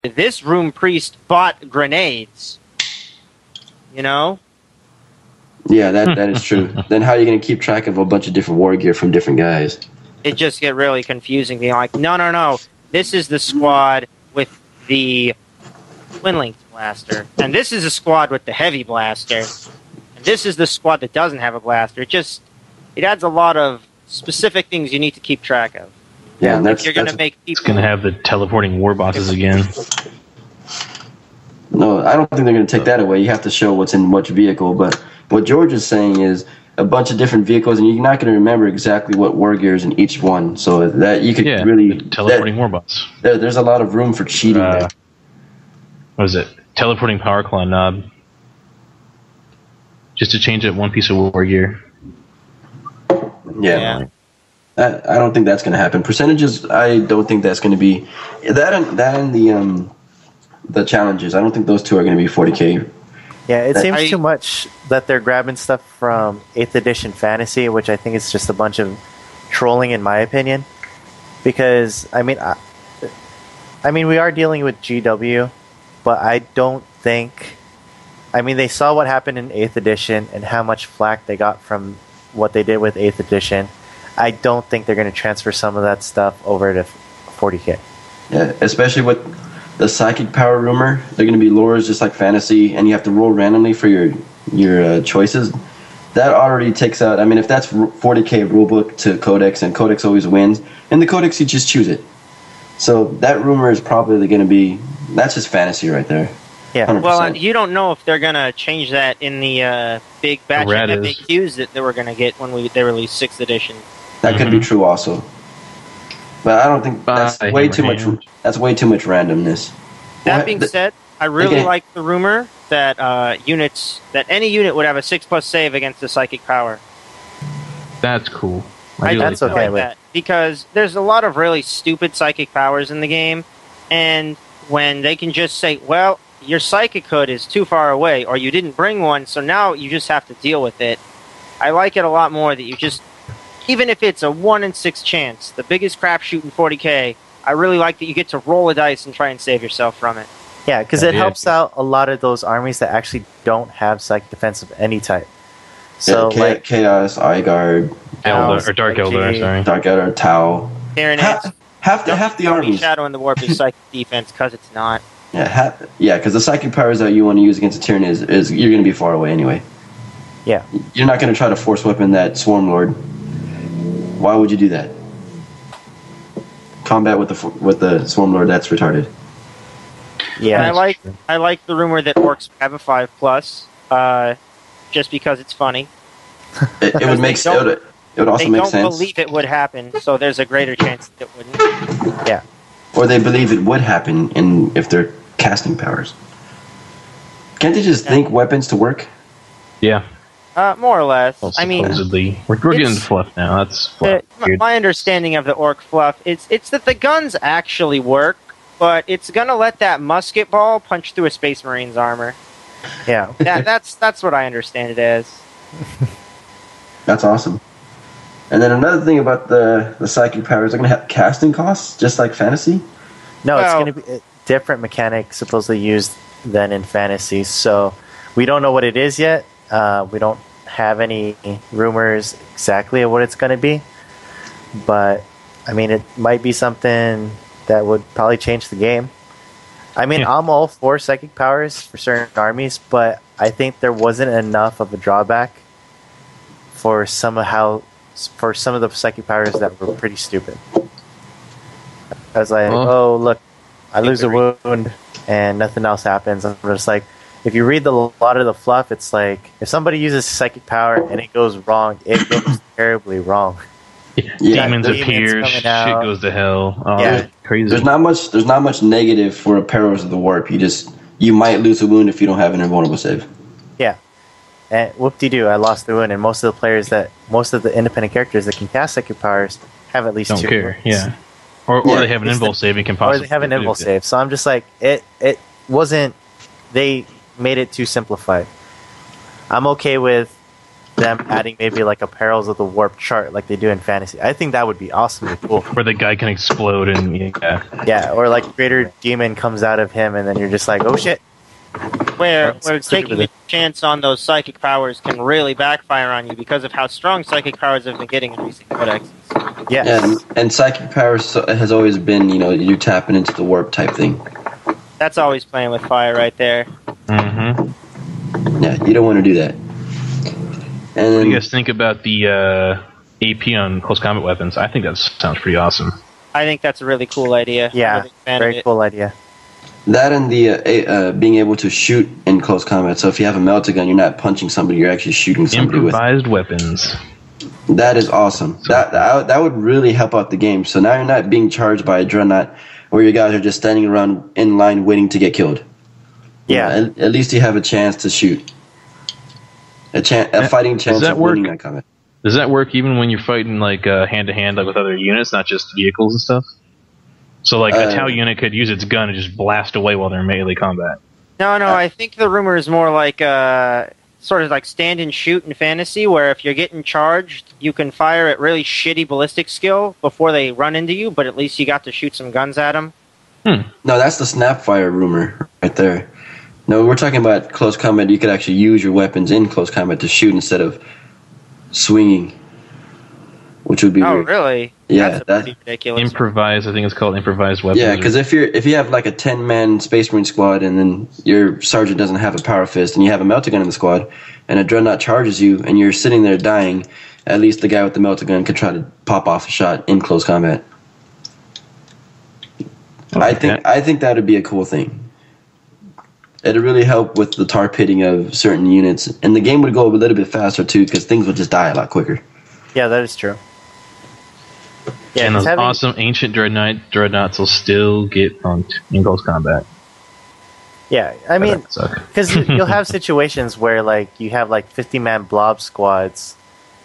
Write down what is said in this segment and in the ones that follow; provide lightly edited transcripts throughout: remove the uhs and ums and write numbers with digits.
this room priest bought grenades. You know? Yeah, that is true. Then how are you going to keep track of a bunch of different war gear from different guys? It just get really confusing. Being like, no. This is the squad with the Twin Link blaster. And this is a squad with the heavy blaster. And this is the squad that doesn't have a blaster. It adds a lot of specific things you need to keep track of. Yeah, and you're going to make people... It's going to have the teleporting war bosses again. No, I don't think they're going to take that away. You have to show what's in which vehicle. But what George is saying is a bunch of different vehicles, and you're not going to remember exactly what war gear is in each one. So that you could really... teleporting war boss. There's a lot of room for cheating there. What was it? Teleporting power claw knob. Just to change it one piece of war gear. Yeah. I don't think that's going to happen. Percentages, I don't think that's going to be... That and the challenges, I don't think those two are going to be 40K. Yeah, it seems too much that they're grabbing stuff from 8th edition fantasy, which I think is just a bunch of trolling in my opinion. Because, I mean, we are dealing with GW, but I don't think... I mean, they saw what happened in 8th edition and how much flack they got from what they did with 8th edition. I don't think they're going to transfer some of that stuff over to 40K. Yeah, especially with the psychic power rumor. They're going to be lures just like fantasy, and you have to roll randomly for your choices. That already takes out... I mean, if that's 40K rulebook to Codex, and Codex always wins, in the Codex you just choose it. So that rumor is probably going to be... That's just fantasy right there. Yeah. 100%. Well, you don't know if they're going to change that in the big batch of FAQs that they were going to get when they released 6th edition. That could be true also. But I don't think that's way too much. That's way too much randomness. That being said, I really like the rumor that any unit would have a 6+ save against the psychic power. That's cool. That's okay with that, because there's a lot of really stupid psychic powers in the game, and when they can just say, well, your psychic hood is too far away, or you didn't bring one, so now you just have to deal with it. I like it a lot more that you just, even if it's a 1 in 6 chance, the biggest crapshoot in 40K, I really like that you get to roll a dice and try and save yourself from it. Yeah, because it helps out a lot of those armies that actually don't have psychic defense of any type. So like Chaos, Eyegard, or Dark Eldar, sorry. Dark Eldar, Tau. Half the armies. Shadow in the Warp is psychic defense because it's not. Yeah, because the psychic powers that you want to use against a Tyranid is you're going to be far away anyway. Yeah. You're not going to try to force weapon that Swarm Lord. Why would you do that? Combat with the Swarm Lord, that's retarded. Yeah. And I like the rumor that orcs have a 5+, just because it's funny. It would make sense. It would also make sense. They don't believe it would happen, so there's a greater chance that it wouldn't. Yeah. Or they believe it would happen if they're casting powers. Can't they just think weapons to work? Yeah. More or less. Well, I mean, supposedly. We're getting fluff now. That's fluff. My understanding of the orc fluff, it's that the guns actually work, but it's gonna let that musket ball punch through a Space Marine's armor. Yeah. That's what I understand it as. That's awesome. And then another thing about the psychic powers, they're going to have casting costs, just like fantasy? No, it's going to be a different mechanic supposedly used than in fantasy. So we don't know what it is yet. We don't have any rumors exactly of what it's going to be. But, I mean, it might be something that would probably change the game. I mean, I'm all for psychic powers for certain armies, but I think there wasn't enough of a drawback for some of the psychic powers that were pretty stupid. I was like, oh, look, I lose a wound and nothing else happens. I'm just like, if you read a lot of the fluff, it's like, if somebody uses psychic power and it goes wrong, it goes terribly wrong. Yeah. Demons appear, shit goes to hell. Oh, crazy. There's not much negative for a Perils of the Warp. You might lose a wound if you don't have an invulnerable save. Yeah. And whoop-de-doo, I lost the wound, and most of the independent characters that can cast psychic powers have at least don't 2 care, wounds. yeah. Or they have an invul save and can possibly... Or they have an invul save. So I'm just like, it wasn't... They made it too simplified. I'm okay with them adding maybe like a Perils of the Warp chart like they do in Fantasy. I think that would be awesomely cool. Where the guy can explode and yeah, or like Greater Demon comes out of him and then you're just like, oh shit. Where taking a chance on those psychic powers can really backfire on you because of how strong psychic powers have been getting in recent codexes. Yes. And psychic powers has always been, you're tapping into the warp type thing. That's always playing with fire right there. Mm-hmm. Yeah, you don't want to do that. And what do you guys think about the AP on close combat weapons? I think that sounds pretty awesome. I think that's a really cool idea. Yeah, very cool idea. That and the being able to shoot in close combat. So if you have a melta-gun, you're not punching somebody, you're actually shooting somebody improvised weapons. That is awesome. That would really help out the game. So now you're not being charged by a dreadnought where your guys are just standing around in line waiting to get killed. Yeah. At least you have a chance to shoot. A fighting chance of winning that combat. Does that work even when you're fighting like hand to hand, like with other units, not just vehicles and stuff? So like a Tau unit could use its gun and just blast away while they're in melee combat. No, I think the rumor is more like sort of like stand and shoot in Fantasy, where if you're getting charged, you can fire at really shitty ballistic skill before they run into you, but at least you got to shoot some guns at them. No, that's the Snapfire rumor right there. No, we're talking about close combat. You could actually use your weapons in close combat to shoot instead of swinging, which would be weird. Really? Yeah, that's pretty ridiculous. Improvised, I think it's called improvised weapons. Yeah, because if you have like a 10-man Space Marine squad and then your sergeant doesn't have a power fist and you have a melta gun in the squad and a dreadnought charges you and you're sitting there dying, at least the guy with the melta gun could try to pop off a shot in close combat. Okay. I think that would be a cool thing. It'd really help with the tar pitting of certain units, and the game would go a little bit faster too because things would just die a lot quicker. Yeah, that is true. Yeah, and those awesome ancient dreadnoughts will still get punked in close combat. Yeah, I mean, because you'll have situations where like you have like 50-man blob squads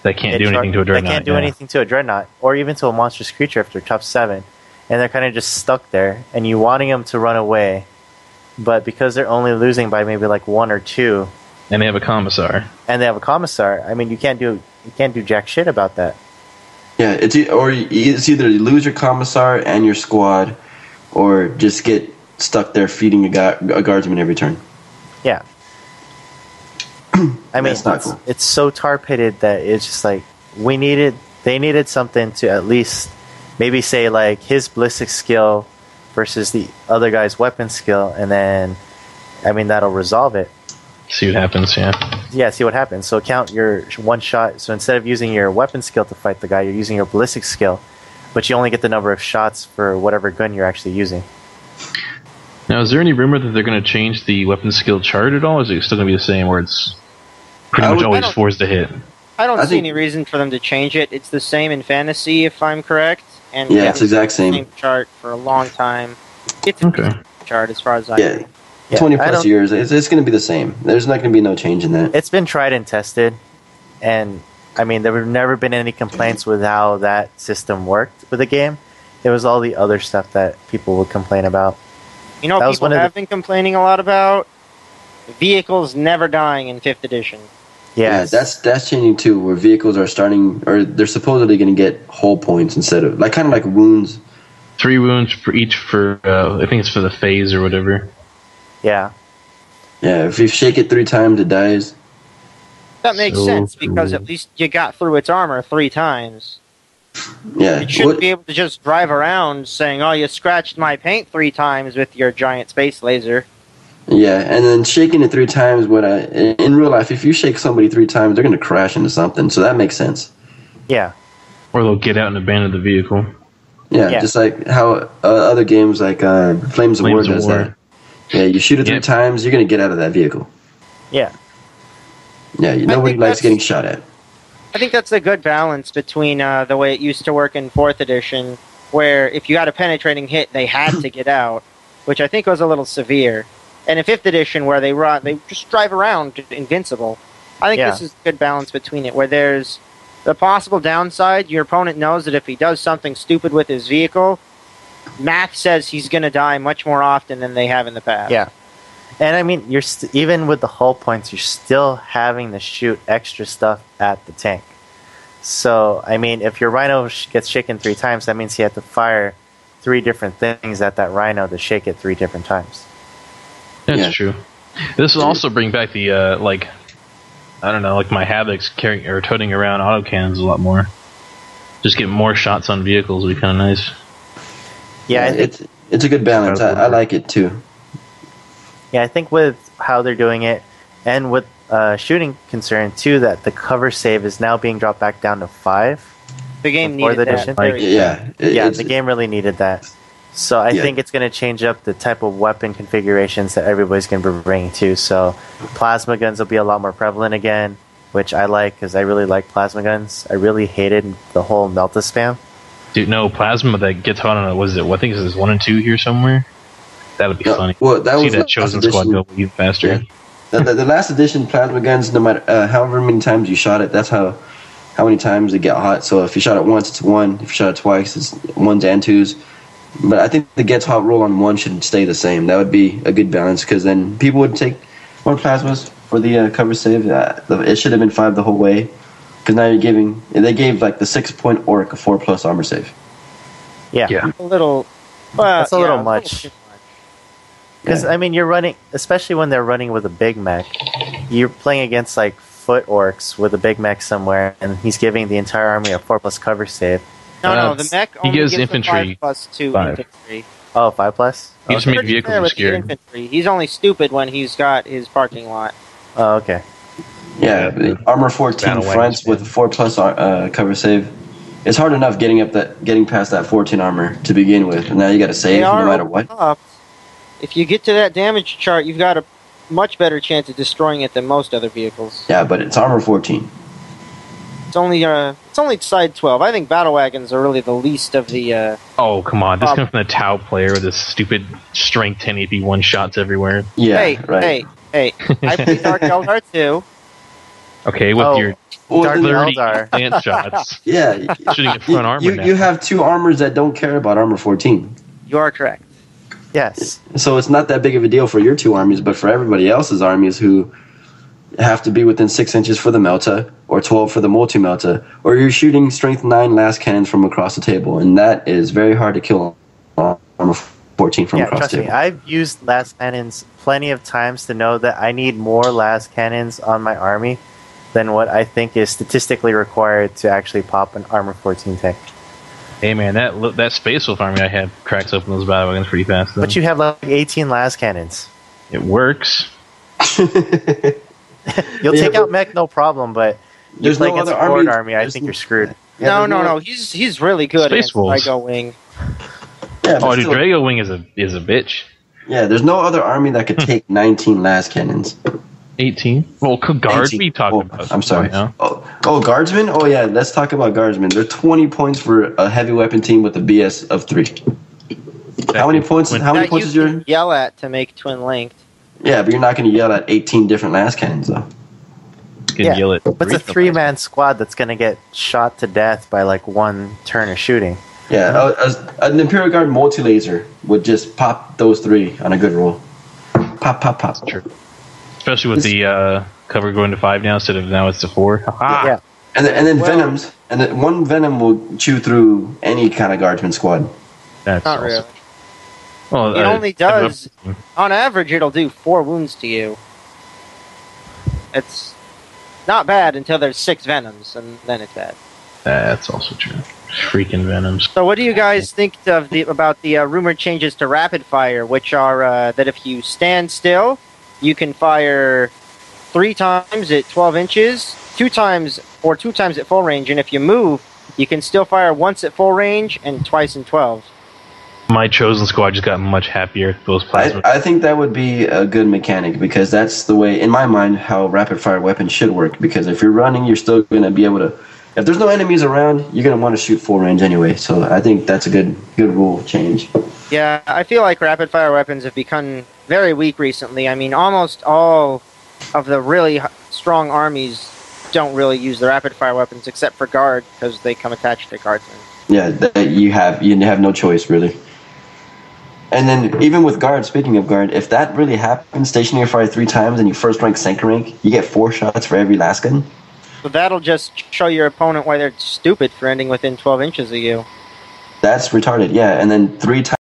that can't do anything to a dreadnought. They can't do anything to a dreadnought, or even to a monstrous creature if they're top 7, and they're kind of just stuck there, and you wanting them to run away, but because they're only losing by maybe like 1 or 2, and they have a commissar, I mean, you can't do jack shit about that. Yeah, it's either you lose your commissar and your squad, or just get stuck there feeding a guardsman every turn. Yeah. I mean, cool. It's so tar pitted that it's just like they needed something to at least maybe say like his ballistic skill versus the other guy's weapon skill, and then I mean that'll resolve it. See what happens, yeah. Yeah, see what happens. So count your one shot. So instead of using your weapon skill to fight the guy, you're using your ballistic skill, but you only get the number of shots for whatever gun you're actually using. Now, is there any rumor that they're going to change the weapon skill chart at all, or is it still going to be the same where it's pretty much always forced to hit? I don't see any reason for them to change it. It's the same in Fantasy, if I'm correct. And yeah, it's exact same chart for a long time. It's a chart as far as I know. Yeah, 20 plus years. It's going to be the same. There's not going to be no change in that. It's been tried and tested, and I mean there have never been any complaints with how that system worked with the game. It was all the other stuff that people would complain about. You know, people have been complaining a lot about vehicles never dying in 5th edition. Yes. Yeah, that's changing too. Where vehicles are starting, or they're supposedly going to get hull points instead of kind of like wounds. 3 wounds for each for I think it's for the phase or whatever. Yeah. Yeah, if you shake it 3 times, it dies. That makes sense, because at least you got through its armor 3 times. Yeah. You shouldn't be able to just drive around saying, oh, you scratched my paint 3 times with your giant space laser. Yeah, and then shaking it 3 times, in real life, if you shake somebody 3 times, they're going to crash into something, so that makes sense. Yeah. Or they'll get out and abandon the vehicle. Yeah. Just like how other games like Flames of War does that. Yeah, you shoot it 3 times, you're going to get out of that vehicle. Yeah. Yeah, nobody likes getting shot at. I think that's a good balance between the way it used to work in 4th edition, where if you got a penetrating hit, they had to get out, which I think was a little severe. And in 5th edition, where they just drive around invincible. I think this is a good balance between it, where there's the possible downside. Your opponent knows that if he does something stupid with his vehicle, math says he's going to die much more often than they have in the past. Yeah. And I mean, even with the hull points, you're still having to shoot extra stuff at the tank. So, I mean, if your Rhino gets shaken 3 times, that means you have to fire 3 different things at that Rhino to shake it 3 different times. That's true. This will also bring back the I don't know, like my Havocs carrying or toting around autocannons a lot more. Just get more shots on vehicles would be kind of nice. Yeah, it's a good balance. I like it too. Yeah, I think with how they're doing it, and with shooting concern too, that the cover save is now being dropped back down to 5. The game before needed the that. edition. The game really needed that. So I think it's going to change up the type of weapon configurations that everybody's going to be bringing to. So plasma guns will be a lot more prevalent again, which I like because I really like plasma guns. I really hated the whole Melta spam. Dude, no, plasma that gets hot on it, was it? I think it's 1 and 2 here somewhere. That would be funny. Well, that see was that Chosen Squad go even faster. Yeah. The last edition plasma guns, no matter however many times you shot it, that's how many times they get hot. So if you shot it once, it's 1. If you shot it twice, it's 1s and 2s. But I think the gets hot rule on 1 should stay the same. That would be a good balance because then people would take more plasmas for the cover save. It should have been 5 the whole way because now they gave like the 6-point orc a 4+ armor save. Yeah. A little. That's a little much. too much. Because, I mean, you're running, especially when they're running with a big mech, you're playing against, like, foot orcs with a big mech somewhere, and he's giving the entire army a 4+ cover save. No, the mech only gives gives infantry 5+2 5. infantry. Oh, 5+? You just Okay. make vehicles Fair are with the scared. infantry. He's only stupid when he's got his parking lot. Oh, okay. Yeah, armor 14 Battle fronts wagons, with 4+ cover save. It's hard enough getting past that 14 armor to begin with, and now you got to save They no are matter what. up. If you get to that damage chart, you've got a much better chance of destroying it than most other vehicles. Yeah, but it's armor 14. It's only side 12. I think battle wagons are really the least of the. Oh, come on. This comes from the Tau player with this stupid strength 10 AP 1 shots everywhere. Yeah, hey, right. hey! I played Dark Eldar too. Okay, with your Dark 30 Eldar. dance shots. Yeah, Shooting at front armor now. you have 2 armors that don't care about armor 14. You are correct. Yes. So it's not that big of a deal for your 2 armies, but for everybody else's armies who have to be within 6 inches for the Melta, or 12 for the multi-Melta, or you're shooting strength 9 last cannons from across the table, and that is very hard to kill on armor 14 from across trust the me, table. I've used last cannons plenty of times to know that I need more last cannons on my army than what I think is statistically required to actually pop an armor 14 tank. Hey, man, that Space Wolf army I have cracks open those battle wagons pretty fast, though. But you have like 18 last cannons. It works. You'll take out mech, no problem, but you There's play no against a other forward army- army, I there's think no- you're screwed. Yeah, No. He's really good Space against Wolves. Igo Wing. Yeah, but Oh, dude, still- Drago Wing is a bitch. yeah, there's no other army that could take 19 last cannons. 18. Well, guards 18. be talking Oh, about. I'm sorry. Now. Oh, guardsmen? Oh, yeah, let's talk about guardsmen. They're 20 points for a heavy weapon team with a BS of 3. How many points? How many That points you is your? can yell at to make twin linked. Yeah, but you're not going to yell at 18 different last cannons, though. Can Yeah, yell it. What's a 3-man squad that's going to get shot to death by like 1 turn of shooting? Yeah, an Imperial Guard multi-laser would just pop those 3 on a good roll. Pop, pop, pop. True. Especially with the cover going to 5 now instead of now it's to 4. Ha-ha. Yeah. And then Venoms, and then 1 Venom will chew through any kind of guardsman squad. That's Not also- really. Well, It only does. On average, it'll do 4 wounds to you. It's not bad until there's 6 Venoms, and then it's bad. That's also true. Freaking Venoms. So, what do you guys think about the rumored changes to rapid fire, which are that if you stand still, you can fire 3 times at 12 inches, 2 times at full range, and if you move, you can still fire once at full range and twice in 12. My Chosen Squad just got much happier with those plasma. I think that would be a good mechanic because that's the way, in my mind, how rapid fire weapons should work. Because if you're running, you're still going to be able to. If there's no enemies around, you're going to want to shoot full range anyway. So I think that's a good rule change. Yeah, I feel like rapid fire weapons have become very weak recently. I mean, almost all of the really strong armies don't really use the rapid fire weapons except for guard because they come attached to guardsmen. Yeah, you have no choice really. And then even with guard, speaking of guard, if that really happens, stationary fire 3 times and you first rank, second rank, you get 4 shots for every Laskin. So that'll just show your opponent why they're stupid for ending within 12 inches of you. That's retarded, yeah. And then 3 times